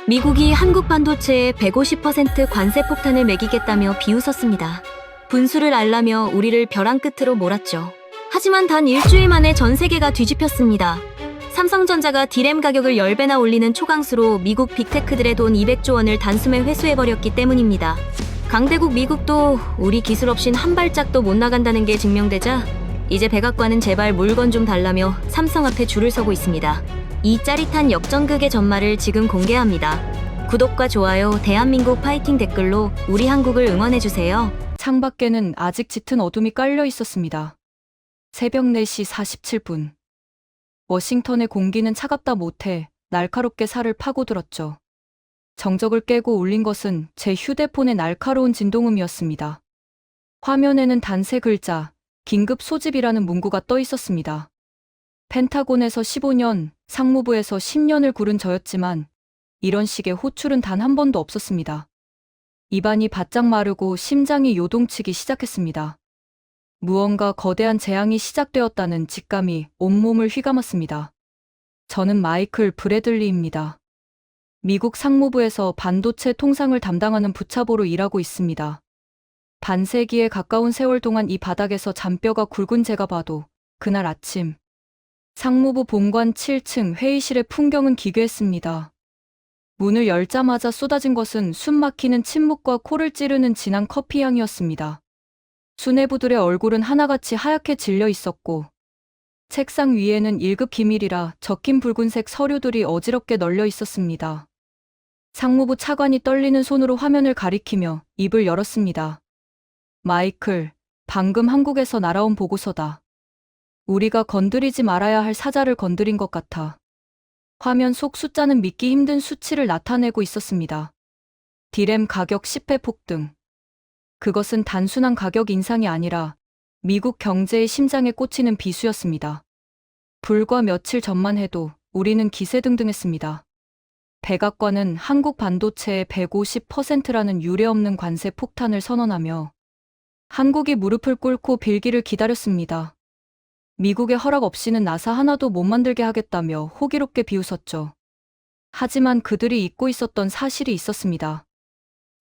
미국이 한국 반도체에 150% 관세 폭탄을 매기겠다며 비웃었습니다. 분수를 알라며 우리를 벼랑 끝으로 몰았죠. 하지만 단 일주일 만에 전 세계가 뒤집혔습니다. 삼성전자가 D램 가격을 10배나 올리는 초강수로 미국 빅테크들의 돈 200조 원을 단숨에 회수해버렸기 때문입니다. 강대국 미국도 우리 기술 없인 한 발짝도 못 나간다는 게 증명되자 이제 백악관은 제발 물건 좀 달라며 삼성 앞에 줄을 서고 있습니다. 이 짜릿한 역전극의 전말을 지금 공개합니다. 구독과 좋아요, 대한민국 파이팅 댓글로 우리 한국을 응원해주세요. 창밖에는 아직 짙은 어둠이 깔려 있었습니다. 새벽 4시 47분. 워싱턴의 공기는 차갑다 못해 날카롭게 살을 파고들었죠. 정적을 깨고 울린 것은 제 휴대폰의 날카로운 진동음이었습니다. 화면에는 단세 글자, 긴급 소집이라는 문구가 떠 있었습니다. 펜타곤에서 15년, 상무부에서 10년을 구른 저였지만 이런 식의 호출은 단 한 번도 없었습니다. 입안이 바짝 마르고 심장이 요동치기 시작했습니다. 무언가 거대한 재앙이 시작되었다는 직감이 온몸을 휘감았습니다. 저는 마이클 브래들리입니다. 미국 상무부에서 반도체 통상을 담당하는 부차보로 일하고 있습니다. 반세기에 가까운 세월 동안 이 바닥에서 잔뼈가 굵은 제가 봐도 그날 아침 상무부 본관 7층 회의실의 풍경은 기괴했습니다. 문을 열자마자 쏟아진 것은 숨 막히는 침묵과 코를 찌르는 진한 커피 향이었습니다. 수뇌부들의 얼굴은 하나같이 하얗게 질려 있었고 책상 위에는 1급 기밀이라 적힌 붉은색 서류들이 어지럽게 널려 있었습니다. 상무부 차관이 떨리는 손으로 화면을 가리키며 입을 열었습니다. 마이클, 방금 한국에서 날아온 보고서다. 우리가 건드리지 말아야 할 사자를 건드린 것 같아. 화면 속 숫자는 믿기 힘든 수치를 나타내고 있었습니다. D램 가격 10배 폭등. 그것은 단순한 가격 인상이 아니라 미국 경제의 심장에 꽂히는 비수였습니다. 불과 며칠 전만 해도 우리는 기세등등했습니다. 백악관은 한국 반도체의 150%라는 유례없는 관세 폭탄을 선언하며 한국이 무릎을 꿇고 빌기를 기다렸습니다. 미국의 허락 없이는 나사 하나도 못 만들게 하겠다며 호기롭게 비웃었죠. 하지만 그들이 잊고 있었던 사실이 있었습니다.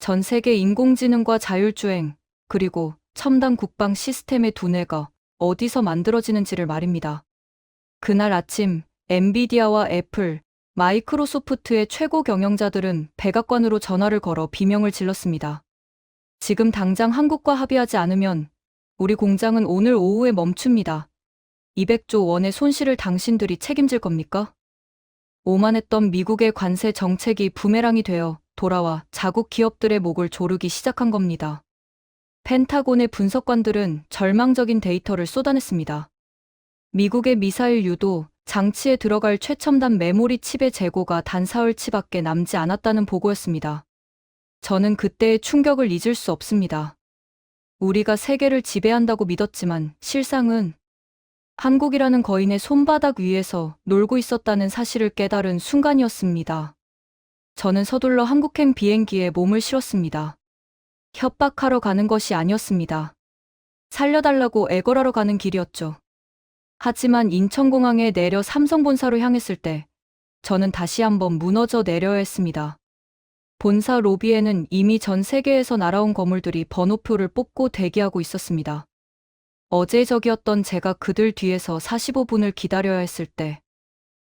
전 세계 인공지능과 자율주행, 그리고 첨단 국방 시스템의 두뇌가 어디서 만들어지는지를 말입니다. 그날 아침 엔비디아와 애플, 마이크로소프트의 최고 경영자들은 백악관으로 전화를 걸어 비명을 질렀습니다. 지금 당장 한국과 합의하지 않으면 우리 공장은 오늘 오후에 멈춥니다. 200조 원의 손실을 당신들이 책임질 겁니까? 오만했던 미국의 관세 정책이 부메랑이 되어 돌아와 자국 기업들의 목을 조르기 시작한 겁니다. 펜타곤의 분석관들은 절망적인 데이터를 쏟아냈습니다. 미국의 미사일 유도, 장치에 들어갈 최첨단 메모리 칩의 재고가 단 사흘치밖에 남지 않았다는 보고였습니다. 저는 그때의 충격을 잊을 수 없습니다. 우리가 세계를 지배한다고 믿었지만 실상은 한국이라는 거인의 손바닥 위에서 놀고 있었다는 사실을 깨달은 순간이었습니다. 저는 서둘러 한국행 비행기에 몸을 실었습니다. 협박하러 가는 것이 아니었습니다. 살려달라고 애걸하러 가는 길이었죠. 하지만 인천공항에 내려 삼성본사로 향했을 때 저는 다시 한번 무너져 내려야 했습니다. 본사 로비에는 이미 전 세계에서 날아온 건물들이 번호표를 뽑고 대기하고 있었습니다. 어제 적이었던 제가 그들 뒤에서 45분을 기다려야 했을 때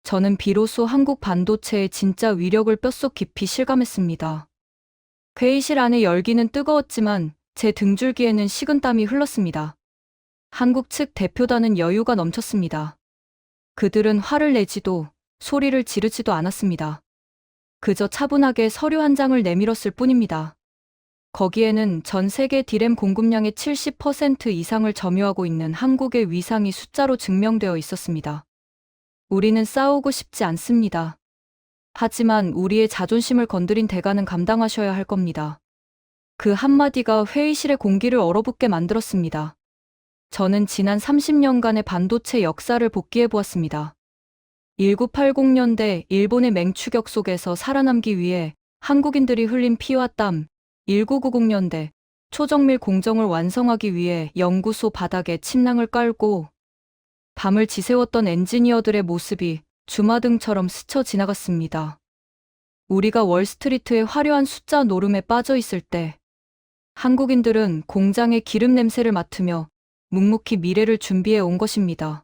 저는 비로소 한국 반도체의 진짜 위력을 뼛속 깊이 실감했습니다. 회의실 안의 열기는 뜨거웠지만 제 등줄기에는 식은땀이 흘렀습니다. 한국 측 대표단은 여유가 넘쳤습니다. 그들은 화를 내지도 소리를 지르지도 않았습니다. 그저 차분하게 서류 한 장을 내밀었을 뿐입니다. 거기에는 전 세계 D램 공급량의 70% 이상을 점유하고 있는 한국의 위상이 숫자로 증명되어 있었습니다. 우리는 싸우고 싶지 않습니다. 하지만 우리의 자존심을 건드린 대가는 감당하셔야 할 겁니다. 그 한마디가 회의실의 공기를 얼어붙게 만들었습니다. 저는 지난 30년간의 반도체 역사를 복기해 보았습니다. 1980년대 일본의 맹추격 속에서 살아남기 위해 한국인들이 흘린 피와 땀, 1990년대 초정밀 공정을 완성하기 위해 연구소 바닥에 침낭을 깔고 밤을 지새웠던 엔지니어들의 모습이 주마등처럼 스쳐 지나갔습니다. 우리가 월스트리트의 화려한 숫자 노름에 빠져 있을 때 한국인들은 공장의 기름 냄새를 맡으며 묵묵히 미래를 준비해 온 것입니다.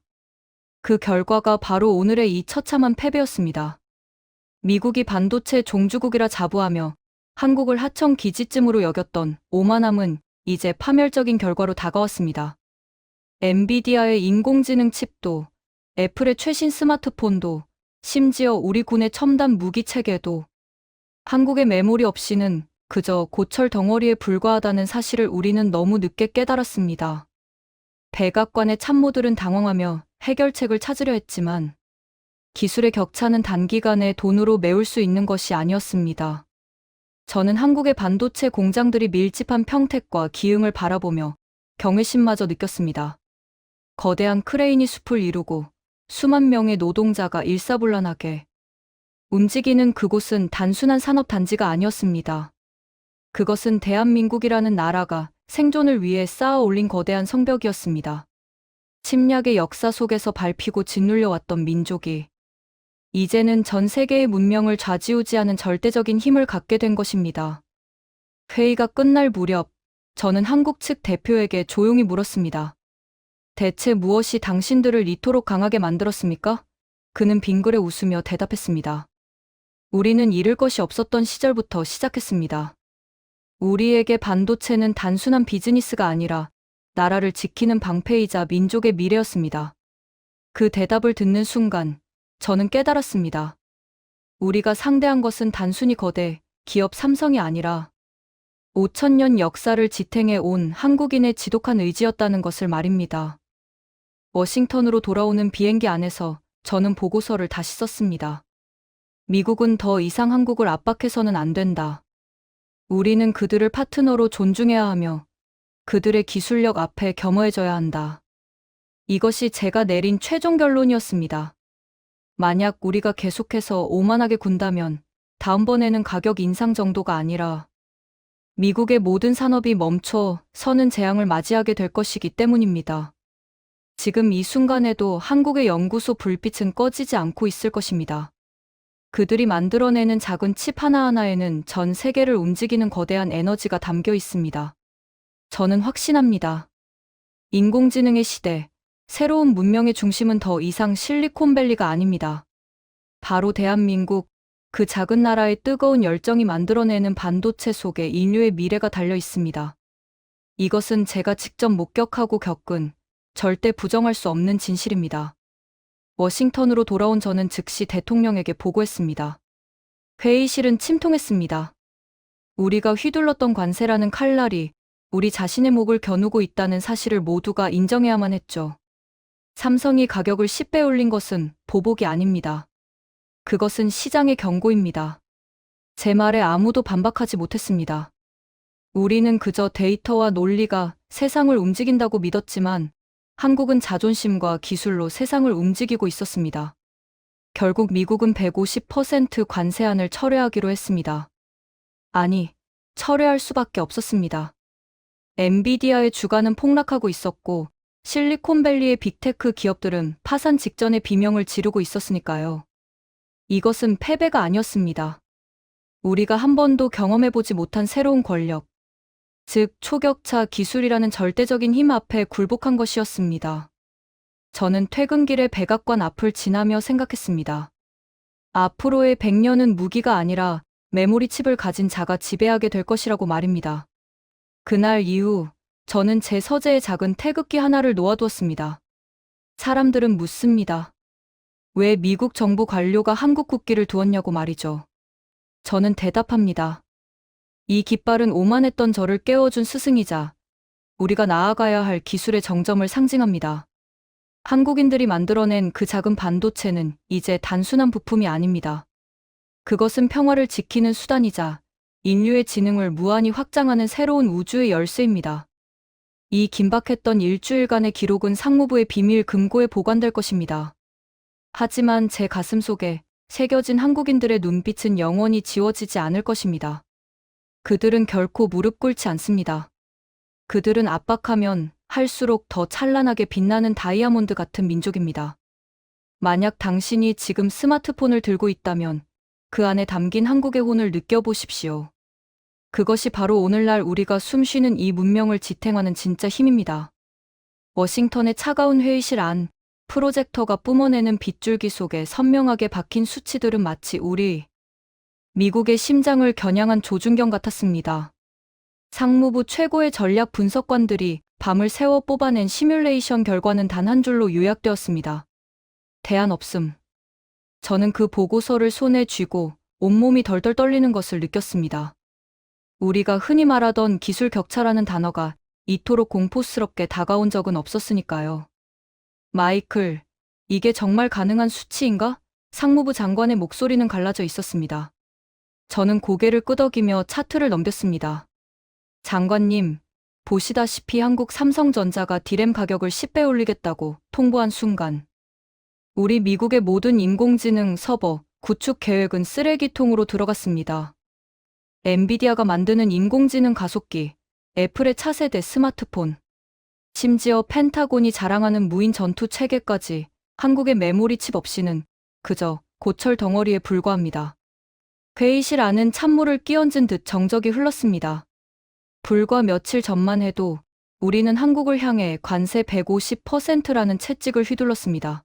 그 결과가 바로 오늘의 이 처참한 패배였습니다. 미국이 반도체 종주국이라 자부하며 한국을 하청 기지쯤으로 여겼던 오만함은 이제 파멸적인 결과로 다가왔습니다. 엔비디아의 인공지능 칩도, 애플의 최신 스마트폰도, 심지어 우리 군의 첨단 무기 체계도 한국의 메모리 없이는 그저 고철 덩어리에 불과하다는 사실을 우리는 너무 늦게 깨달았습니다. 백악관의 참모들은 당황하며 해결책을 찾으려 했지만 기술의 격차는 단기간에 돈으로 메울 수 있는 것이 아니었습니다. 저는 한국의 반도체 공장들이 밀집한 평택과 기흥을 바라보며 경외심마저 느꼈습니다. 거대한 크레인이 숲을 이루고 수만 명의 노동자가 일사불란하게 움직이는 그곳은 단순한 산업단지가 아니었습니다. 그것은 대한민국이라는 나라가 생존을 위해 쌓아 올린 거대한 성벽이었습니다. 침략의 역사 속에서 밟히고 짓눌려 왔던 민족이 이제는 전 세계의 문명을 좌지우지하는 절대적인 힘을 갖게 된 것입니다. 회의가 끝날 무렵 저는 한국 측 대표에게 조용히 물었습니다. 대체 무엇이 당신들을 이토록 강하게 만들었습니까? 그는 빙그레 웃으며 대답했습니다. 우리는 잃을 것이 없었던 시절부터 시작했습니다. 우리에게 반도체는 단순한 비즈니스가 아니라 나라를 지키는 방패이자 민족의 미래였습니다. 그 대답을 듣는 순간 저는 깨달았습니다. 우리가 상대한 것은 단순히 거대 기업 삼성이 아니라 5,000년 역사를 지탱해 온 한국인의 지독한 의지였다는 것을 말입니다. 워싱턴으로 돌아오는 비행기 안에서 저는 보고서를 다시 썼습니다. 미국은 더 이상 한국을 압박해서는 안 된다. 우리는 그들을 파트너로 존중해야 하며 그들의 기술력 앞에 겸허해져야 한다. 이것이 제가 내린 최종 결론이었습니다. 만약 우리가 계속해서 오만하게 군다면 다음번에는 가격 인상 정도가 아니라 미국의 모든 산업이 멈춰 서는 재앙을 맞이하게 될 것이기 때문입니다. 지금 이 순간에도 한국의 연구소 불빛은 꺼지지 않고 있을 것입니다. 그들이 만들어내는 작은 칩 하나하나에는 전 세계를 움직이는 거대한 에너지가 담겨 있습니다. 저는 확신합니다. 인공지능의 시대, 새로운 문명의 중심은 더 이상 실리콘밸리가 아닙니다. 바로 대한민국, 그 작은 나라의 뜨거운 열정이 만들어내는 반도체 속에 인류의 미래가 달려 있습니다. 이것은 제가 직접 목격하고 겪은 절대 부정할 수 없는 진실입니다. 워싱턴으로 돌아온 저는 즉시 대통령에게 보고했습니다. 회의실은 침통했습니다. 우리가 휘둘렀던 관세라는 칼날이 우리 자신의 목을 겨누고 있다는 사실을 모두가 인정해야만 했죠. 삼성이 가격을 10배 올린 것은 보복이 아닙니다. 그것은 시장의 경고입니다. 제 말에 아무도 반박하지 못했습니다. 우리는 그저 데이터와 논리가 세상을 움직인다고 믿었지만 한국은 자존심과 기술로 세상을 움직이고 있었습니다. 결국 미국은 150% 관세안을 철회하기로 했습니다. 아니, 철회할 수밖에 없었습니다. 엔비디아의 주가는 폭락하고 있었고 실리콘밸리의 빅테크 기업들은 파산 직전에 비명을 지르고 있었으니까요. 이것은 패배가 아니었습니다. 우리가 한 번도 경험해보지 못한 새로운 권력, 즉 초격차 기술이라는 절대적인 힘 앞에 굴복한 것이었습니다. 저는 퇴근길에 백악관 앞을 지나며 생각했습니다. 앞으로의 100년은 무기가 아니라 메모리 칩을 가진 자가 지배하게 될 것이라고 말입니다. 그날 이후 저는 제 서재에 작은 태극기 하나를 놓아두었습니다. 사람들은 묻습니다. 왜 미국 정부 관료가 한국 국기를 두었냐고 말이죠. 저는 대답합니다. 이 깃발은 오만했던 저를 깨워준 스승이자 우리가 나아가야 할 기술의 정점을 상징합니다. 한국인들이 만들어낸 그 작은 반도체는 이제 단순한 부품이 아닙니다. 그것은 평화를 지키는 수단이자 인류의 지능을 무한히 확장하는 새로운 우주의 열쇠입니다. 이 긴박했던 일주일간의 기록은 상무부의 비밀 금고에 보관될 것입니다. 하지만 제 가슴 속에 새겨진 한국인들의 눈빛은 영원히 지워지지 않을 것입니다. 그들은 결코 무릎 꿇지 않습니다. 그들은 압박하면 할수록 더 찬란하게 빛나는 다이아몬드 같은 민족입니다. 만약 당신이 지금 스마트폰을 들고 있다면 그 안에 담긴 한국의 혼을 느껴보십시오. 그것이 바로 오늘날 우리가 숨쉬는 이 문명을 지탱하는 진짜 힘입니다. 워싱턴의 차가운 회의실 안, 프로젝터가 뿜어내는 빗줄기 속에 선명하게 박힌 수치들은 마치 우리 미국의 심장을 겨냥한 조준경 같았습니다. 상무부 최고의 전략 분석관들이 밤을 새워 뽑아낸 시뮬레이션 결과는 단 한 줄로 요약되었습니다. 대안 없음. 저는 그 보고서를 손에 쥐고 온몸이 덜덜 떨리는 것을 느꼈습니다. 우리가 흔히 말하던 기술 격차라는 단어가 이토록 공포스럽게 다가온 적은 없었으니까요. 마이클, 이게 정말 가능한 수치인가? 상무부 장관의 목소리는 갈라져 있었습니다. 저는 고개를 끄덕이며 차트를 넘겼습니다. 장관님, 보시다시피 한국 삼성전자가 디램 가격을 10배 올리겠다고 통보한 순간 우리 미국의 모든 인공지능 서버 구축 계획은 쓰레기통으로 들어갔습니다. 엔비디아가 만드는 인공지능 가속기, 애플의 차세대 스마트폰, 심지어 펜타곤이 자랑하는 무인 전투 체계까지 한국의 메모리 칩 없이는 그저 고철 덩어리에 불과합니다. 회의실 안은 찬물을 끼얹은 듯 정적이 흘렀습니다. 불과 며칠 전만 해도 우리는 한국을 향해 관세 150%라는 채찍을 휘둘렀습니다.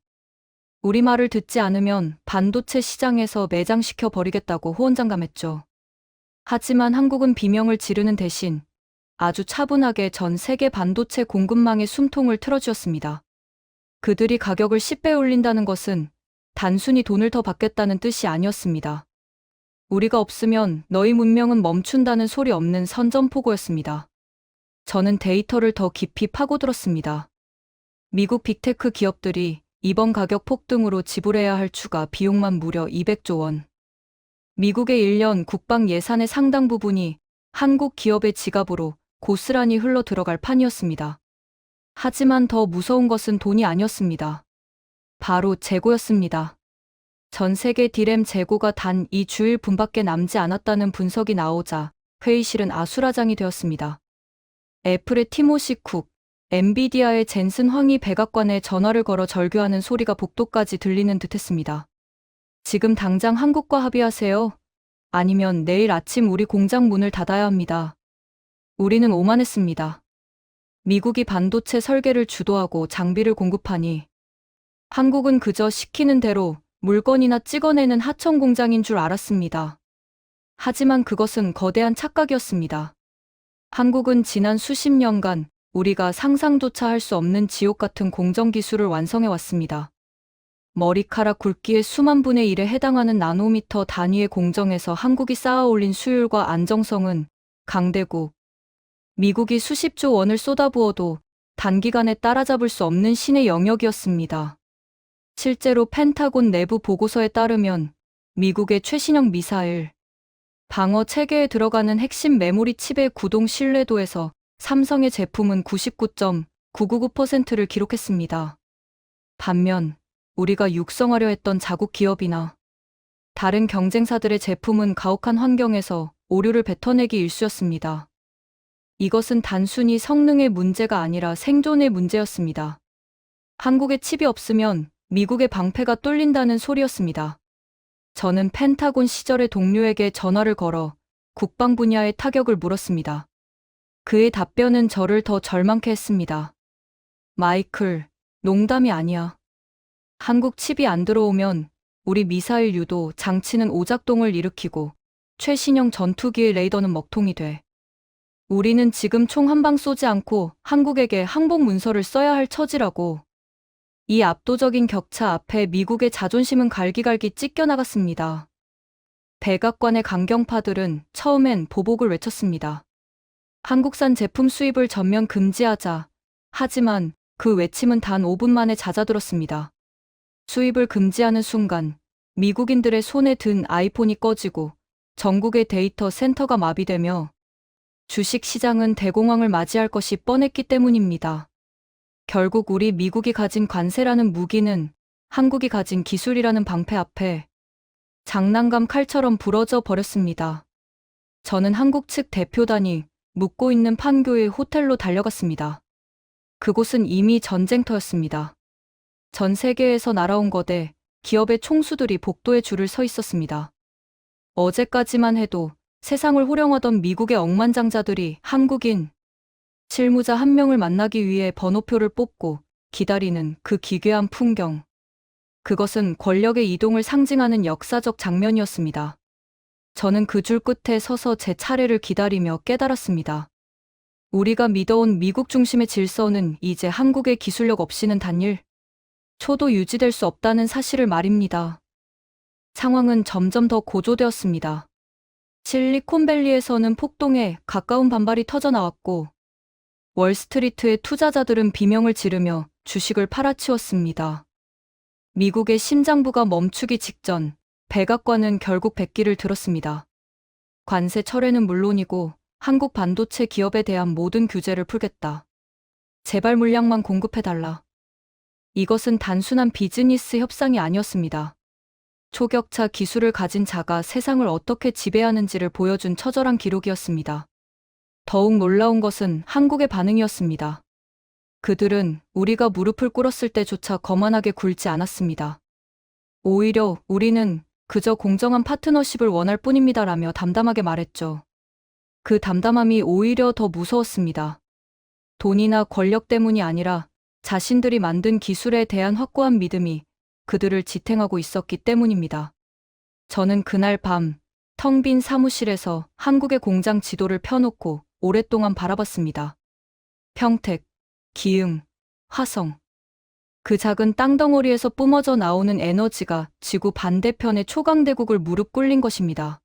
우리 말을 듣지 않으면 반도체 시장에서 매장시켜 버리겠다고 호언장담했죠. 하지만 한국은 비명을 지르는 대신 아주 차분하게 전 세계 반도체 공급망의 숨통을 틀어주었습니다. 그들이 가격을 10배 올린다는 것은 단순히 돈을 더 받겠다는 뜻이 아니었습니다. 우리가 없으면 너희 문명은 멈춘다는 소리 없는 선전포고였습니다. 저는 데이터를 더 깊이 파고들었습니다. 미국 빅테크 기업들이 이번 가격 폭등으로 지불해야 할 추가 비용만 무려 200조 원. 미국의 1년 국방 예산의 상당 부분이 한국 기업의 지갑으로 고스란히 흘러 들어갈 판이었습니다. 하지만 더 무서운 것은 돈이 아니었습니다. 바로 재고였습니다. 전 세계 디램 재고가 단 2주일 분밖에 남지 않았다는 분석이 나오자 회의실은 아수라장이 되었습니다. 애플의 티모시 쿡, 엔비디아의 젠슨 황이 백악관에 전화를 걸어 절규하는 소리가 복도까지 들리는 듯했습니다. 지금 당장 한국과 합의하세요. 아니면 내일 아침 우리 공장 문을 닫아야 합니다. 우리는 오만했습니다. 미국이 반도체 설계를 주도하고 장비를 공급하니 한국은 그저 시키는 대로 물건이나 찍어내는 하청 공장인 줄 알았습니다. 하지만 그것은 거대한 착각이었습니다. 한국은 지난 수십 년간 우리가 상상조차 할 수 없는 지옥 같은 공정 기술을 완성해 왔습니다. 머리카락 굵기의 수만 분의 1에 해당하는 나노미터 단위의 공정에서 한국이 쌓아 올린 수율과 안정성은 강대국, 미국이 수십조 원을 쏟아부어도 단기간에 따라잡을 수 없는 신의 영역이었습니다. 실제로 펜타곤 내부 보고서에 따르면 미국의 최신형 미사일, 방어 체계에 들어가는 핵심 메모리 칩의 구동 신뢰도에서 삼성의 제품은 99.999%를 기록했습니다. 반면 우리가 육성하려 했던 자국 기업이나 다른 경쟁사들의 제품은 가혹한 환경에서 오류를 뱉어내기 일쑤였습니다. 이것은 단순히 성능의 문제가 아니라 생존의 문제였습니다. 한국의 칩이 없으면 미국의 방패가 뚫린다는 소리였습니다. 저는 펜타곤 시절의 동료에게 전화를 걸어 국방 분야의 타격을 물었습니다. 그의 답변은 저를 더 절망케 했습니다. 마이클, 농담이 아니야. 한국 칩이 안 들어오면 우리 미사일 유도 장치는 오작동을 일으키고 최신형 전투기의 레이더는 먹통이 돼. 우리는 지금 총 한 방 쏘지 않고 한국에게 항복 문서를 써야 할 처지라고. 이 압도적인 격차 앞에 미국의 자존심은 갈기갈기 찢겨나갔습니다. 백악관의 강경파들은 처음엔 보복을 외쳤습니다. 한국산 제품 수입을 전면 금지하자. 하지만 그 외침은 단 5분 만에 잦아들었습니다. 수입을 금지하는 순간 미국인들의 손에 든 아이폰이 꺼지고 전국의 데이터 센터가 마비되며 주식 시장은 대공황을 맞이할 것이 뻔했기 때문입니다. 결국 우리 미국이 가진 관세라는 무기는 한국이 가진 기술이라는 방패 앞에 장난감 칼처럼 부러져 버렸습니다. 저는 한국 측 대표단이 묵고 있는 판교의 호텔로 달려갔습니다. 그곳은 이미 전쟁터였습니다. 전 세계에서 날아온 거대 기업의 총수들이 복도에 줄을 서 있었습니다. 어제까지만 해도 세상을 호령하던 미국의 억만장자들이 한국인 실무자 한 명을 만나기 위해 번호표를 뽑고 기다리는 그 기괴한 풍경. 그것은 권력의 이동을 상징하는 역사적 장면이었습니다. 저는 그 줄 끝에 서서 제 차례를 기다리며 깨달았습니다. 우리가 믿어온 미국 중심의 질서는 이제 한국의 기술력 없이는 단일 초도 유지될 수 없다는 사실을 말입니다. 상황은 점점 더 고조되었습니다. 실리콘밸리에서는 폭동에 가까운 반발이 터져나왔고 월스트리트의 투자자들은 비명을 지르며 주식을 팔아치웠습니다. 미국의 심장부가 멈추기 직전 백악관은 결국 백기를 들었습니다. 관세 철회는 물론이고 한국 반도체 기업에 대한 모든 규제를 풀겠다. 제발 물량만 공급해달라. 이것은 단순한 비즈니스 협상이 아니었습니다. 초격차 기술을 가진 자가 세상을 어떻게 지배하는지를 보여준 처절한 기록이었습니다. 더욱 놀라운 것은 한국의 반응이었습니다. 그들은 우리가 무릎을 꿇었을 때조차 거만하게 굴지 않았습니다. 오히려 우리는 그저 공정한 파트너십을 원할 뿐입니다라며 담담하게 말했죠. 그 담담함이 오히려 더 무서웠습니다. 돈이나 권력 때문이 아니라 자신들이 만든 기술에 대한 확고한 믿음이 그들을 지탱하고 있었기 때문입니다. 저는 그날 밤 텅 빈 사무실에서 한국의 공장 지도를 펴놓고 오랫동안 바라봤습니다. 평택, 기흥, 화성. 그 작은 땅덩어리에서 뿜어져 나오는 에너지가 지구 반대편의 초강대국을 무릎 꿇린 것입니다.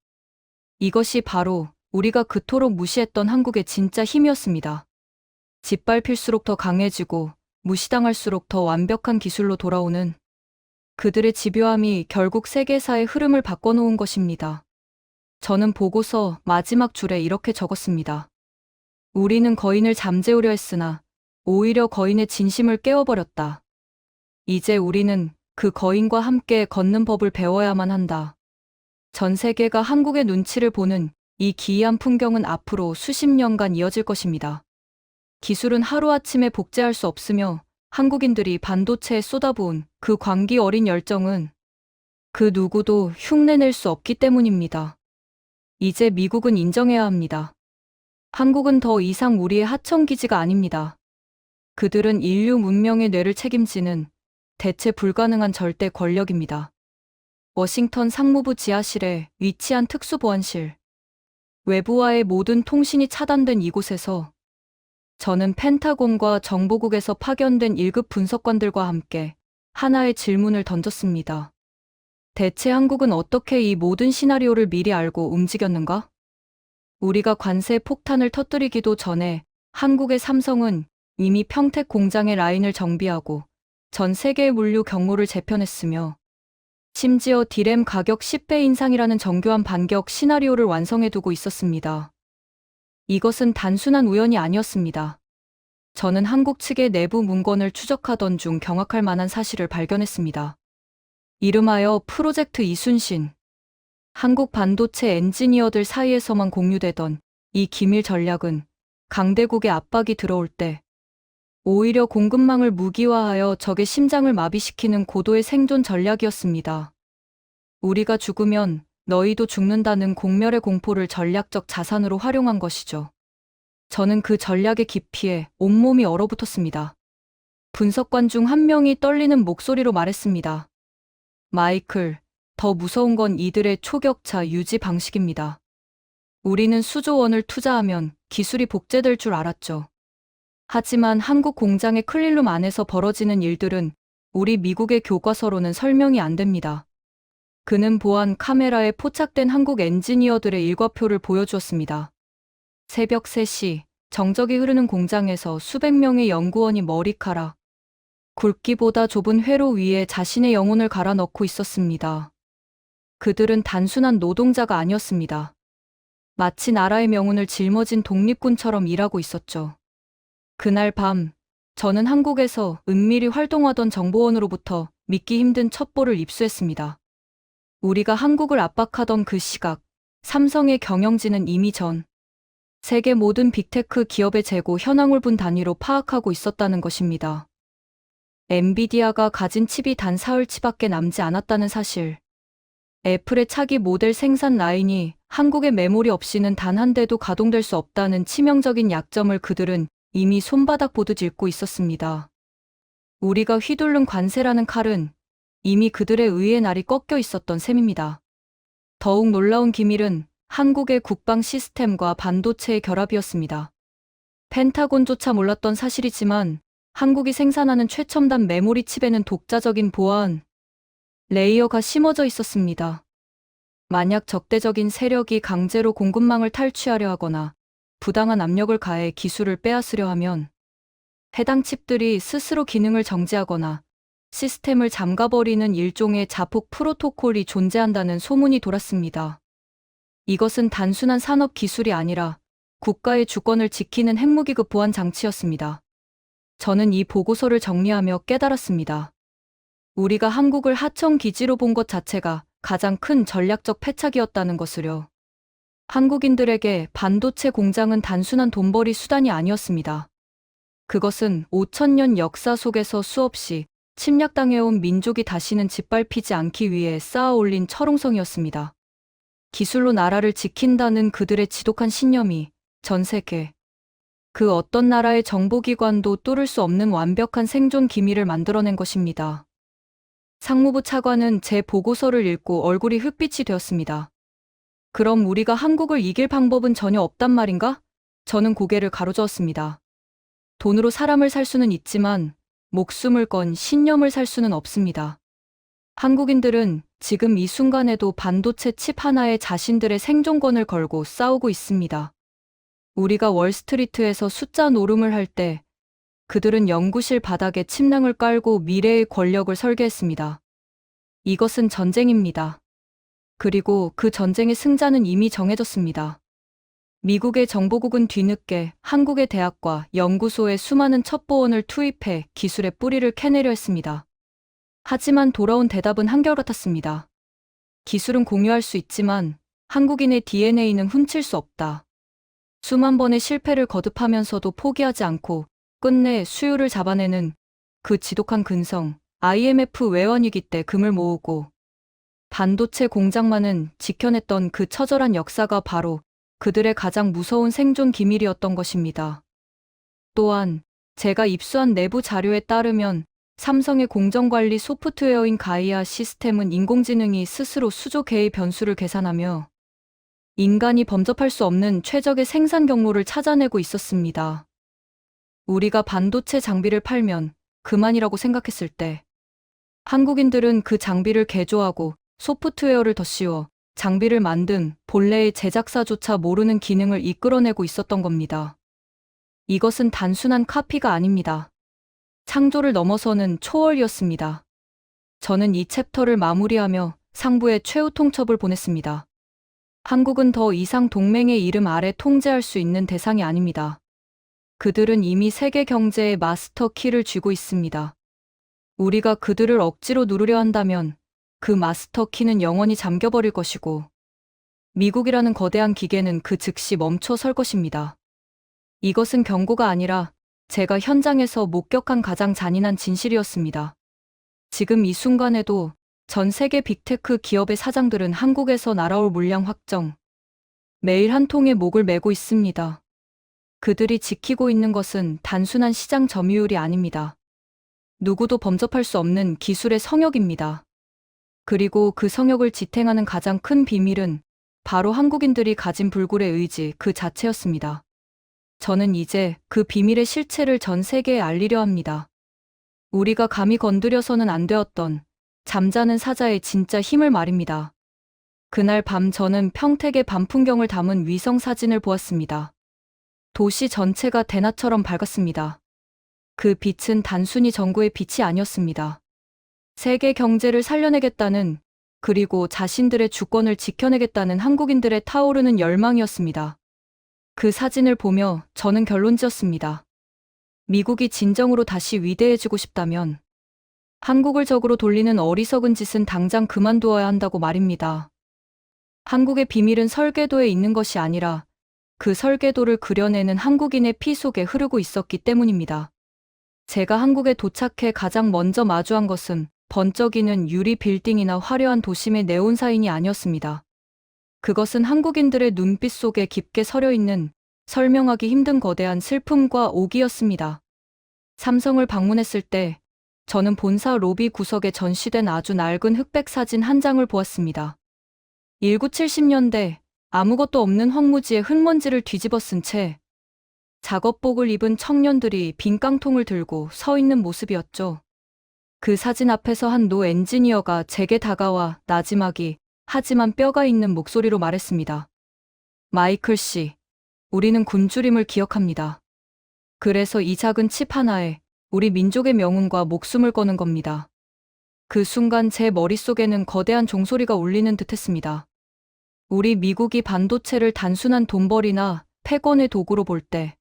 이것이 바로 우리가 그토록 무시했던 한국의 진짜 힘이었습니다. 짓밟힐수록 더 강해지고 무시당할수록 더 완벽한 기술로 돌아오는 그들의 집요함이 결국 세계사의 흐름을 바꿔놓은 것입니다. 저는 보고서 마지막 줄에 이렇게 적었습니다. 우리는 거인을 잠재우려 했으나 오히려 거인의 진심을 깨워버렸다. 이제 우리는 그 거인과 함께 걷는 법을 배워야만 한다. 전 세계가 한국의 눈치를 보는 이 기이한 풍경은 앞으로 수십 년간 이어질 것입니다. 기술은 하루아침에 복제할 수 없으며 한국인들이 반도체에 쏟아부은 그 광기 어린 열정은 그 누구도 흉내낼 수 없기 때문입니다. 이제 미국은 인정해야 합니다. 한국은 더 이상 우리의 하청기지가 아닙니다. 그들은 인류 문명의 뇌를 책임지는 대체 불가능한 절대 권력입니다. 워싱턴 상무부 지하실에 위치한 특수보안실. 외부와의 모든 통신이 차단된 이곳에서 저는 펜타곤과 정보국에서 파견된 1급 분석관들과 함께 하나의 질문을 던졌습니다. 대체 한국은 어떻게 이 모든 시나리오를 미리 알고 움직였는가? 우리가 관세 폭탄을 터뜨리기도 전에 한국의 삼성은 이미 평택 공장의 라인을 정비하고 전 세계의 물류 경로를 재편했으며 심지어 디램 가격 10배 인상이라는 정교한 반격 시나리오를 완성해두고 있었습니다. 이것은 단순한 우연이 아니었습니다. 저는 한국 측의 내부 문건을 추적하던 중 경악할 만한 사실을 발견했습니다. 이름하여 프로젝트 이순신. 한국 반도체 엔지니어들 사이에서만 공유되던 이 기밀 전략은 강대국의 압박이 들어올 때 오히려 공급망을 무기화하여 적의 심장을 마비시키는 고도의 생존 전략이었습니다. 우리가 죽으면 너희도 죽는다는 공멸의 공포를 전략적 자산으로 활용한 것이죠. 저는 그 전략의 깊이에 온몸이 얼어붙었습니다. 분석관 중 한 명이 떨리는 목소리로 말했습니다. 마이클, 더 무서운 건 이들의 초격차 유지 방식입니다. 우리는 수조 원을 투자하면 기술이 복제될 줄 알았죠. 하지만 한국 공장의 클린룸 안에서 벌어지는 일들은 우리 미국의 교과서로는 설명이 안 됩니다. 그는 보안 카메라에 포착된 한국 엔지니어들의 일과표를 보여주었습니다. 새벽 3시, 정적이 흐르는 공장에서 수백 명의 연구원이 머리카락, 굵기보다 좁은 회로 위에 자신의 영혼을 갈아 넣고 있었습니다. 그들은 단순한 노동자가 아니었습니다. 마치 나라의 명운을 짊어진 독립군처럼 일하고 있었죠. 그날 밤, 저는 한국에서 은밀히 활동하던 정보원으로부터 믿기 힘든 첩보를 입수했습니다. 우리가 한국을 압박하던 그 시각, 삼성의 경영진은 이미 전 세계 모든 빅테크 기업의 재고 현황을 분 단위로 파악하고 있었다는 것입니다. 엔비디아가 가진 칩이 단 사흘치밖에 남지 않았다는 사실. 애플의 차기 모델 생산 라인이 한국의 메모리 없이는 단 한 대도 가동될 수 없다는 치명적인 약점을 그들은 이미 손바닥 보듯 짚고 있었습니다. 우리가 휘두른 관세라는 칼은 이미 그들의 의의 날이 꺾여 있었던 셈입니다. 더욱 놀라운 기밀은 한국의 국방 시스템과 반도체의 결합이었습니다. 펜타곤조차 몰랐던 사실이지만 한국이 생산하는 최첨단 메모리 칩에는 독자적인 보안 레이어가 심어져 있었습니다. 만약 적대적인 세력이 강제로 공급망을 탈취하려 하거나 부당한 압력을 가해 기술을 빼앗으려 하면 해당 칩들이 스스로 기능을 정지하거나 시스템을 잠가버리는 일종의 자폭 프로토콜이 존재한다는 소문이 돌았습니다. 이것은 단순한 산업 기술이 아니라 국가의 주권을 지키는 핵무기급 보안 장치였습니다. 저는 이 보고서를 정리하며 깨달았습니다. 우리가 한국을 하청 기지로 본 것 자체가 가장 큰 전략적 패착이었다는 것을요. 한국인들에게 반도체 공장은 단순한 돈벌이 수단이 아니었습니다. 그것은 5,000년 역사 속에서 수없이 침략당해온 민족이 다시는 짓밟히지 않기 위해 쌓아 올린 철옹성이었습니다. 기술로 나라를 지킨다는 그들의 지독한 신념이 전 세계 그 어떤 나라의 정보기관도 뚫을 수 없는 완벽한 생존 기밀을 만들어낸 것입니다. 상무부 차관은 제 보고서를 읽고 얼굴이 흑빛이 되었습니다. 그럼 우리가 한국을 이길 방법은 전혀 없단 말인가? 저는 고개를 가로저었습니다. 돈으로 사람을 살 수는 있지만 목숨을 건 신념을 살 수는 없습니다. 한국인들은 지금 이 순간에도 반도체 칩 하나에 자신들의 생존권을 걸고 싸우고 있습니다. 우리가 월스트리트에서 숫자 노름을 할 때 그들은 연구실 바닥에 침낭을 깔고 미래의 권력을 설계했습니다. 이것은 전쟁입니다. 그리고 그 전쟁의 승자는 이미 정해졌습니다. 미국의 정보국은 뒤늦게 한국의 대학과 연구소에 수많은 첩보원을 투입해 기술의 뿌리를 캐내려 했습니다. 하지만 돌아온 대답은 한결같았습니다. 기술은 공유할 수 있지만 한국인의 DNA는 훔칠 수 없다. 수만 번의 실패를 거듭하면서도 포기하지 않고 끝내 수요를 잡아내는 그 지독한 근성, IMF 외환위기 때 금을 모으고 반도체 공장만은 지켜냈던 그 처절한 역사가 바로 그들의 가장 무서운 생존 기밀이었던 것입니다. 또한 제가 입수한 내부 자료에 따르면 삼성의 공정관리 소프트웨어인 가이아 시스템은 인공지능이 스스로 수조 개의 변수를 계산하며 인간이 범접할 수 없는 최적의 생산 경로를 찾아내고 있었습니다. 우리가 반도체 장비를 팔면 그만이라고 생각했을 때 한국인들은 그 장비를 개조하고 소프트웨어를 더 씌워 장비를 만든 본래의 제작사조차 모르는 기능을 이끌어내고 있었던 겁니다. 이것은 단순한 카피가 아닙니다. 창조를 넘어서는 초월이었습니다. 저는 이 챕터를 마무리하며 상부에 최후 통첩을 보냈습니다. 한국은 더 이상 동맹의 이름 아래 통제할 수 있는 대상이 아닙니다. 그들은 이미 세계 경제의 마스터 키를 쥐고 있습니다. 우리가 그들을 억지로 누르려 한다면 그 마스터 키는 영원히 잠겨버릴 것이고 미국이라는 거대한 기계는 그 즉시 멈춰 설 것입니다. 이것은 경고가 아니라 제가 현장에서 목격한 가장 잔인한 진실이었습니다. 지금 이 순간에도 전 세계 빅테크 기업의 사장들은 한국에서 날아올 물량 확정, 매일 한 통의 목을 메고 있습니다. 그들이 지키고 있는 것은 단순한 시장 점유율이 아닙니다. 누구도 범접할 수 없는 기술의 성역입니다. 그리고 그 성역을 지탱하는 가장 큰 비밀은 바로 한국인들이 가진 불굴의 의지 그 자체였습니다. 저는 이제 그 비밀의 실체를 전 세계에 알리려 합니다. 우리가 감히 건드려서는 안 되었던 잠자는 사자의 진짜 힘을 말입니다. 그날 밤 저는 평택의 밤 풍경을 담은 위성 사진을 보았습니다. 도시 전체가 대낮처럼 밝았습니다. 그 빛은 단순히 정구의 빛이 아니었습니다. 세계 경제를 살려내겠다는 그리고 자신들의 주권을 지켜내겠다는 한국인들의 타오르는 열망이었습니다. 그 사진을 보며 저는 결론지었습니다. 미국이 진정으로 다시 위대해지고 싶다면 한국을 적으로 돌리는 어리석은 짓은 당장 그만두어야 한다고 말입니다. 한국의 비밀은 설계도에 있는 것이 아니라 그 설계도를 그려내는 한국인의 피 속에 흐르고 있었기 때문입니다. 제가 한국에 도착해 가장 먼저 마주한 것은 번쩍이는 유리 빌딩이나 화려한 도심의 네온 사인이 아니었습니다. 그것은 한국인들의 눈빛 속에 깊게 서려 있는 설명하기 힘든 거대한 슬픔과 오기였습니다. 삼성을 방문했을 때 저는 본사 로비 구석에 전시된 아주 낡은 흑백 사진 한 장을 보았습니다. 1970년대 아무것도 없는 황무지에 흙먼지를 뒤집어 쓴 채 작업복을 입은 청년들이 빈 깡통을 들고 서 있는 모습이었죠. 그 사진 앞에서 한 노 엔지니어가 제게 다가와 나지막이 하지만 뼈가 있는 목소리로 말했습니다. 마이클 씨, 우리는 굶주림을 기억합니다. 그래서 이 작은 칩 하나에 우리 민족의 명운과 목숨을 거는 겁니다. 그 순간 제 머릿속에는 거대한 종소리가 울리는 듯했습니다. 우리 미국이 반도체를 단순한 돈벌이나 패권의 도구로 볼 때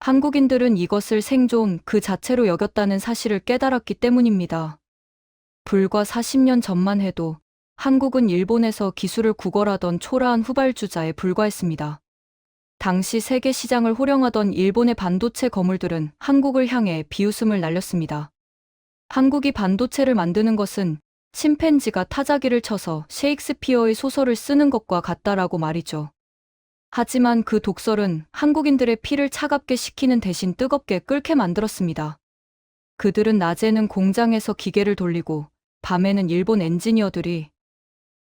한국인들은 이것을 생존 그 자체로 여겼다는 사실을 깨달았기 때문입니다. 불과 40년 전만 해도 한국은 일본에서 기술을 구걸하던 초라한 후발주자에 불과했습니다. 당시 세계 시장을 호령하던 일본의 반도체 거물들은 한국을 향해 비웃음을 날렸습니다. 한국이 반도체를 만드는 것은 침팬지가 타자기를 쳐서 셰익스피어의 소설을 쓰는 것과 같다라고 말이죠. 하지만 그 독설은 한국인들의 피를 차갑게 식히는 대신 뜨겁게 끓게 만들었습니다. 그들은 낮에는 공장에서 기계를 돌리고 밤에는 일본 엔지니어들이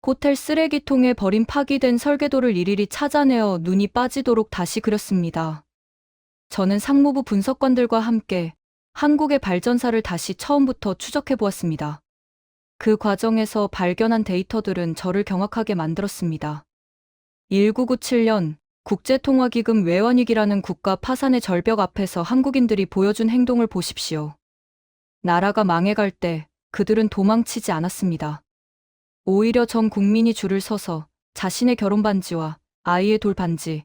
호텔 쓰레기통에 버린 파기된 설계도를 일일이 찾아내어 눈이 빠지도록 다시 그렸습니다. 저는 상무부 분석관들과 함께 한국의 발전사를 다시 처음부터 추적해 보았습니다. 그 과정에서 발견한 데이터들은 저를 경악하게 만들었습니다. 1997년 국제통화기금 외환위기라는 국가 파산의 절벽 앞에서 한국인들이 보여준 행동을 보십시오. 나라가 망해갈 때 그들은 도망치지 않았습니다. 오히려 전 국민이 줄을 서서 자신의 결혼반지와 아이의 돌반지,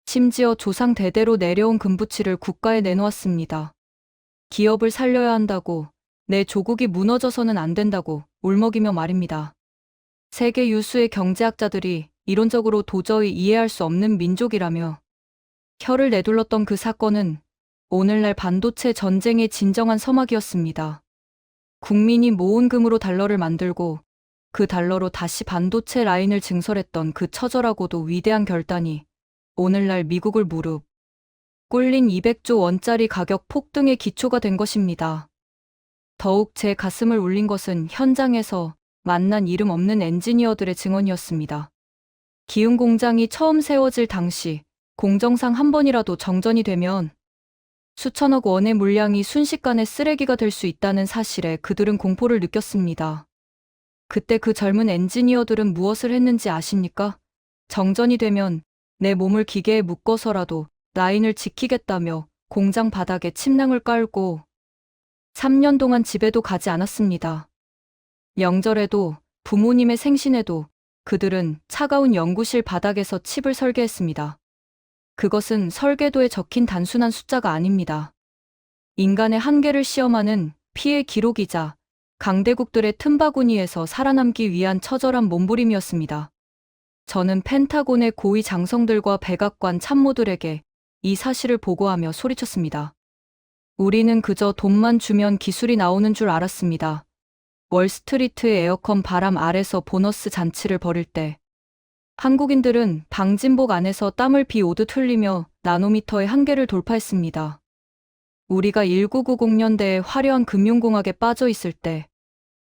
심지어 조상 대대로 내려온 금부치를 국가에 내놓았습니다. 기업을 살려야 한다고, 내 조국이 무너져서는 안 된다고 울먹이며 말입니다. 세계 유수의 경제학자들이 이론적으로 도저히 이해할 수 없는 민족이라며 혀를 내둘렀던 그 사건은 오늘날 반도체 전쟁의 진정한 서막이었습니다. 국민이 모은 금으로 달러를 만들고 그 달러로 다시 반도체 라인을 증설했던 그 처절하고도 위대한 결단이 오늘날 미국을 무릎 꿇린 200조 원짜리 가격 폭등의 기초가 된 것입니다. 더욱 제 가슴을 울린 것은 현장에서 만난 이름 없는 엔지니어들의 증언이었습니다. 기흥 공장이 처음 세워질 당시 공정상 한 번이라도 정전이 되면 수천억 원의 물량이 순식간에 쓰레기가 될 수 있다는 사실에 그들은 공포를 느꼈습니다. 그때 그 젊은 엔지니어들은 무엇을 했는지 아십니까? 정전이 되면 내 몸을 기계에 묶어서라도 라인을 지키겠다며 공장 바닥에 침낭을 깔고 3년 동안 집에도 가지 않았습니다. 명절에도 부모님의 생신에도 그들은 차가운 연구실 바닥에서 칩을 설계했습니다. 그것은 설계도에 적힌 단순한 숫자가 아닙니다. 인간의 한계를 시험하는 피해 기록이자 강대국들의 틈바구니에서 살아남기 위한 처절한 몸부림이었습니다. 저는 펜타곤의 고위 장성들과 백악관 참모들에게 이 사실을 보고하며 소리쳤습니다. 우리는 그저 돈만 주면 기술이 나오는 줄 알았습니다. 월스트리트의 에어컨 바람 아래서 보너스 잔치를 벌일 때 한국인들은 방진복 안에서 땀을 비 오듯 흘리며 나노미터의 한계를 돌파했습니다. 우리가 1990년대에 화려한 금융공학에 빠져 있을 때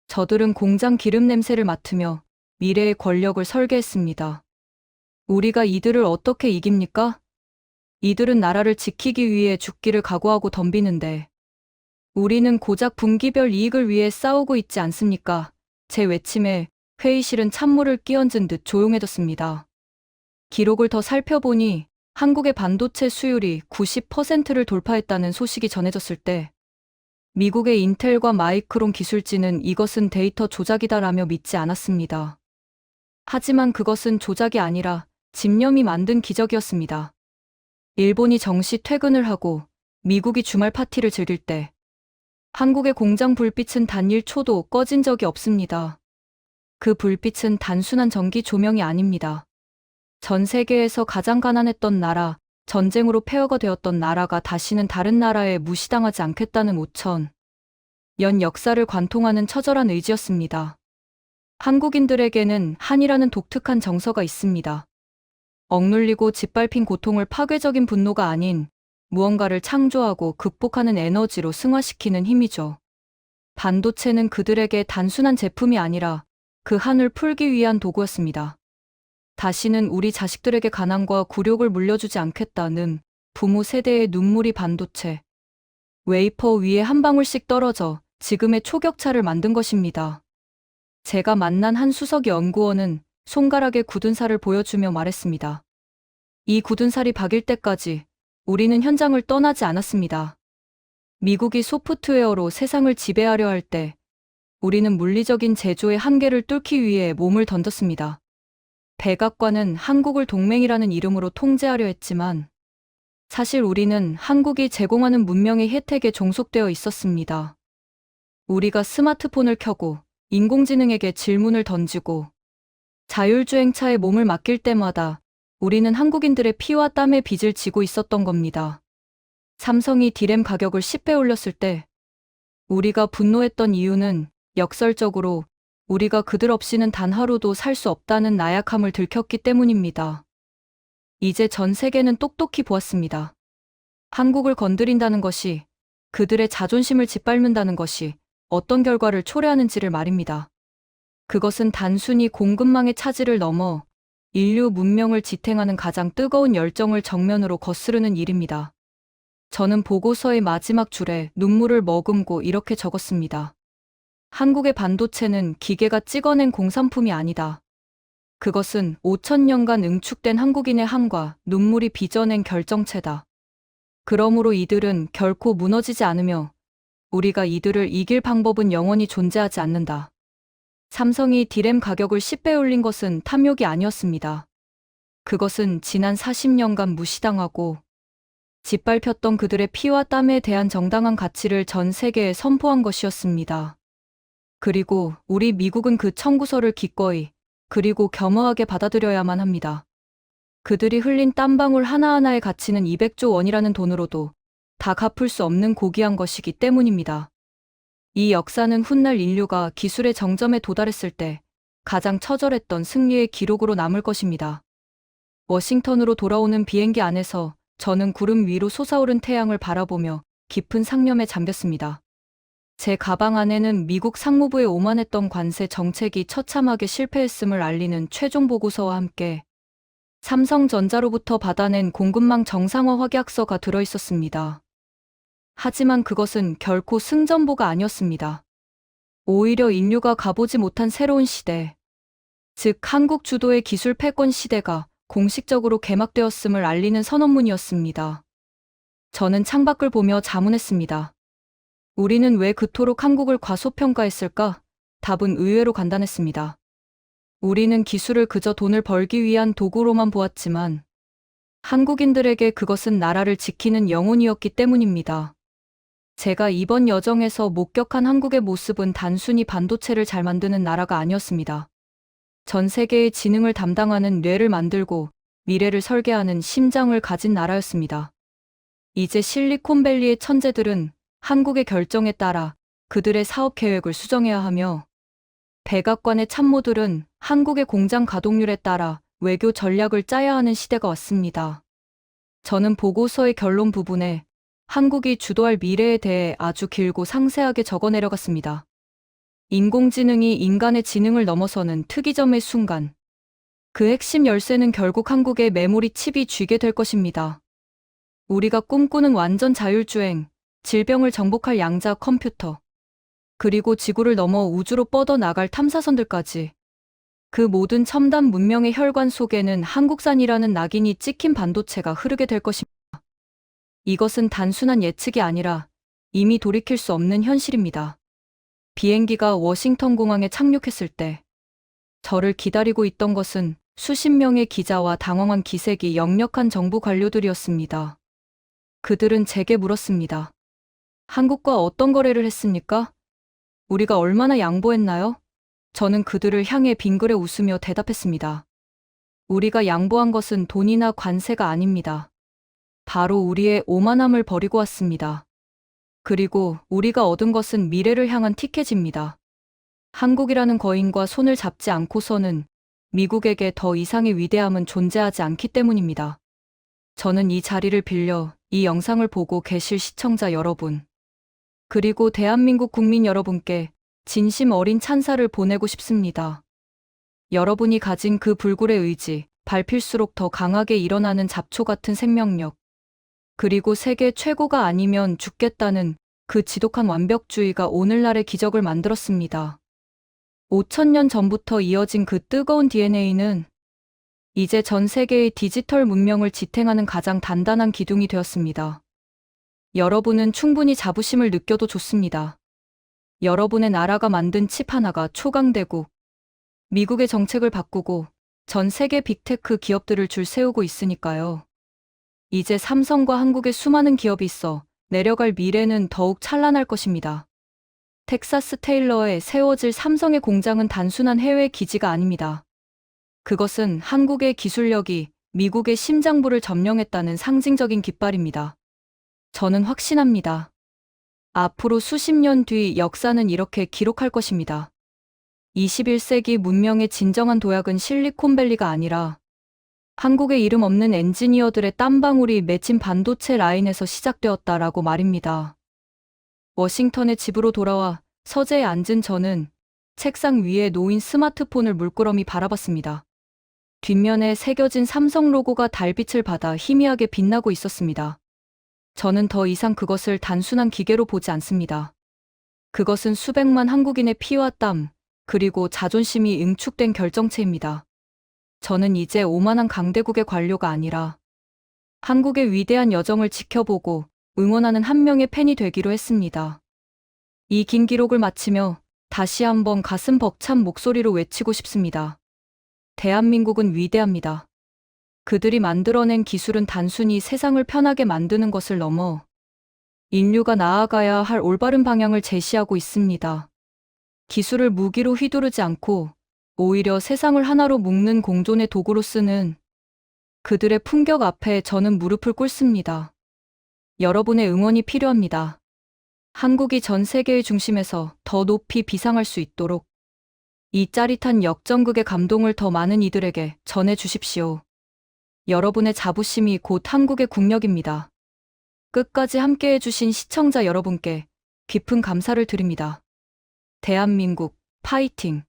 저들은 공장 기름 냄새를 맡으며 미래의 권력을 설계했습니다. 우리가 이들을 어떻게 이깁니까? 이들은 나라를 지키기 위해 죽기를 각오하고 덤비는데 우리는 고작 분기별 이익을 위해 싸우고 있지 않습니까? 제 외침에 회의실은 찬물을 끼얹은 듯 조용해졌습니다. 기록을 더 살펴보니 한국의 반도체 수율이 90%를 돌파했다는 소식이 전해졌을 때 미국의 인텔과 마이크론 기술진은 이것은 데이터 조작이다라며 믿지 않았습니다. 하지만 그것은 조작이 아니라 집념이 만든 기적이었습니다. 일본이 정시 퇴근을 하고 미국이 주말 파티를 즐길 때 한국의 공장 불빛은 단 1초도 꺼진 적이 없습니다. 그 불빛은 단순한 전기 조명이 아닙니다. 전 세계에서 가장 가난했던 나라, 전쟁으로 폐허가 되었던 나라가 다시는 다른 나라에 무시당하지 않겠다는 오천. 연 역사를 관통하는 처절한 의지였습니다. 한국인들에게는 한이라는 독특한 정서가 있습니다. 억눌리고 짓밟힌 고통을 파괴적인 분노가 아닌 무언가를 창조하고 극복하는 에너지로 승화시키는 힘이죠. 반도체는 그들에게 단순한 제품이 아니라 그 한을 풀기 위한 도구였습니다. 다시는 우리 자식들에게 가난과 굴욕을 물려주지 않겠다는 부모 세대의 눈물이 반도체, 웨이퍼 위에 한 방울씩 떨어져 지금의 초격차를 만든 것입니다. 제가 만난 한 수석 연구원은 손가락에 굳은 살을 보여주며 말했습니다. 이 굳은 살이 박일 때까지 우리는 현장을 떠나지 않았습니다. 미국이 소프트웨어로 세상을 지배하려 할 때 우리는 물리적인 제조의 한계를 뚫기 위해 몸을 던졌습니다. 백악관은 한국을 동맹이라는 이름으로 통제하려 했지만 사실 우리는 한국이 제공하는 문명의 혜택에 종속되어 있었습니다. 우리가 스마트폰을 켜고 인공지능에게 질문을 던지고 자율주행차에 몸을 맡길 때마다 우리는 한국인들의 피와 땀의 빚을 지고 있었던 겁니다. 삼성이 D램 가격을 10배 올렸을 때 우리가 분노했던 이유는 역설적으로 우리가 그들 없이는 단 하루도 살 수 없다는 나약함을 들켰기 때문입니다. 이제 전 세계는 똑똑히 보았습니다. 한국을 건드린다는 것이, 그들의 자존심을 짓밟는다는 것이 어떤 결과를 초래하는지를 말입니다. 그것은 단순히 공급망의 차질을 넘어 인류 문명을 지탱하는 가장 뜨거운 열정을 정면으로 거스르는 일입니다. 저는 보고서의 마지막 줄에 눈물을 머금고 이렇게 적었습니다. 한국의 반도체는 기계가 찍어낸 공산품이 아니다. 그것은 5,000년간 응축된 한국인의 한과 눈물이 빚어낸 결정체다. 그러므로 이들은 결코 무너지지 않으며 우리가 이들을 이길 방법은 영원히 존재하지 않는다. 삼성이 D램 가격을 10배 올린 것은 탐욕이 아니었습니다. 그것은 지난 40년간 무시당하고 짓밟혔던 그들의 피와 땀에 대한 정당한 가치를 전 세계에 선포한 것이었습니다. 그리고 우리 미국은 그 청구서를 기꺼이 그리고 겸허하게 받아들여야만 합니다. 그들이 흘린 땀방울 하나하나의 가치는 200조 원이라는 돈으로도 다 갚을 수 없는 고귀한 것이기 때문입니다. 이 역사는 훗날 인류가 기술의 정점에 도달했을 때 가장 처절했던 승리의 기록으로 남을 것입니다. 워싱턴으로 돌아오는 비행기 안에서 저는 구름 위로 솟아오른 태양을 바라보며 깊은 상념에 잠겼습니다. 제 가방 안에는 미국 상무부의 오만했던 관세 정책이 처참하게 실패했음을 알리는 최종 보고서와 함께 삼성전자로부터 받아낸 공급망 정상화 확약서가 들어 있었습니다. 하지만 그것은 결코 승전보가 아니었습니다. 오히려 인류가 가보지 못한 새로운 시대, 즉 한국 주도의 기술 패권 시대가 공식적으로 개막되었음을 알리는 선언문이었습니다. 저는 창밖을 보며 자문했습니다. 우리는 왜 그토록 한국을 과소평가했을까? 답은 의외로 간단했습니다. 우리는 기술을 그저 돈을 벌기 위한 도구로만 보았지만 한국인들에게 그것은 나라를 지키는 영혼이었기 때문입니다. 제가 이번 여정에서 목격한 한국의 모습은 단순히 반도체를 잘 만드는 나라가 아니었습니다. 전 세계의 지능을 담당하는 뇌를 만들고 미래를 설계하는 심장을 가진 나라였습니다. 이제 실리콘밸리의 천재들은 한국의 결정에 따라 그들의 사업 계획을 수정해야 하며 백악관의 참모들은 한국의 공장 가동률에 따라 외교 전략을 짜야 하는 시대가 왔습니다. 저는 보고서의 결론 부분에 한국이 주도할 미래에 대해 아주 길고 상세하게 적어 내려갔습니다. 인공지능이 인간의 지능을 넘어서는 특이점의 순간, 그 핵심 열쇠는 결국 한국의 메모리 칩이 쥐게 될 것입니다. 우리가 꿈꾸는 완전 자율주행, 질병을 정복할 양자 컴퓨터, 그리고 지구를 넘어 우주로 뻗어나갈 탐사선들까지 그 모든 첨단 문명의 혈관 속에는 한국산이라는 낙인이 찍힌 반도체가 흐르게 될 것입니다. 이것은 단순한 예측이 아니라 이미 돌이킬 수 없는 현실입니다. 비행기가 워싱턴 공항에 착륙했을 때 저를 기다리고 있던 것은 수십 명의 기자와 당황한 기색이 역력한 정부 관료들이었습니다. 그들은 제게 물었습니다. 한국과 어떤 거래를 했습니까? 우리가 얼마나 양보했나요? 저는 그들을 향해 빙그레 웃으며 대답했습니다. 우리가 양보한 것은 돈이나 관세가 아닙니다. 바로 우리의 오만함을 버리고 왔습니다. 그리고 우리가 얻은 것은 미래를 향한 티켓입니다. 한국이라는 거인과 손을 잡지 않고서는 미국에게 더 이상의 위대함은 존재하지 않기 때문입니다. 저는 이 자리를 빌려 이 영상을 보고 계실 시청자 여러분, 그리고 대한민국 국민 여러분께 진심 어린 찬사를 보내고 싶습니다. 여러분이 가진 그 불굴의 의지, 밟힐수록 더 강하게 일어나는 잡초 같은 생명력, 그리고 세계 최고가 아니면 죽겠다는 그 지독한 완벽주의가 오늘날의 기적을 만들었습니다. 5,000년 전부터 이어진 그 뜨거운 DNA는 이제 전 세계의 디지털 문명을 지탱하는 가장 단단한 기둥이 되었습니다. 여러분은 충분히 자부심을 느껴도 좋습니다. 여러분의 나라가 만든 칩 하나가 초강대국, 미국의 정책을 바꾸고 전 세계 빅테크 기업들을 줄 세우고 있으니까요. 이제 삼성과 한국의 수많은 기업이 있어 내려갈 미래는 더욱 찬란할 것입니다. 텍사스 테일러에 세워질 삼성의 공장은 단순한 해외 기지가 아닙니다. 그것은 한국의 기술력이 미국의 심장부를 점령했다는 상징적인 깃발입니다. 저는 확신합니다. 앞으로 수십 년 뒤 역사는 이렇게 기록할 것입니다. 21세기 문명의 진정한 도약은 실리콘밸리가 아니라 한국의 이름 없는 엔지니어들의 땀방울이 맺힌 반도체 라인에서 시작되었다라고 말입니다. 워싱턴의 집으로 돌아와 서재에 앉은 저는 책상 위에 놓인 스마트폰을 물끄러미 바라봤습니다. 뒷면에 새겨진 삼성 로고가 달빛을 받아 희미하게 빛나고 있었습니다. 저는 더 이상 그것을 단순한 기계로 보지 않습니다. 그것은 수백만 한국인의 피와 땀, 그리고 자존심이 응축된 결정체입니다. 저는 이제 오만한 강대국의 관료가 아니라 한국의 위대한 여정을 지켜보고 응원하는 한 명의 팬이 되기로 했습니다. 이 긴 기록을 마치며 다시 한번 가슴 벅찬 목소리로 외치고 싶습니다. 대한민국은 위대합니다. 그들이 만들어낸 기술은 단순히 세상을 편하게 만드는 것을 넘어 인류가 나아가야 할 올바른 방향을 제시하고 있습니다. 기술을 무기로 휘두르지 않고 오히려 세상을 하나로 묶는 공존의 도구로 쓰는 그들의 품격 앞에 저는 무릎을 꿇습니다. 여러분의 응원이 필요합니다. 한국이 전 세계의 중심에서 더 높이 비상할 수 있도록 이 짜릿한 역전극의 감동을 더 많은 이들에게 전해 주십시오. 여러분의 자부심이 곧 한국의 국력입니다. 끝까지 함께해 주신 시청자 여러분께 깊은 감사를 드립니다. 대한민국 파이팅!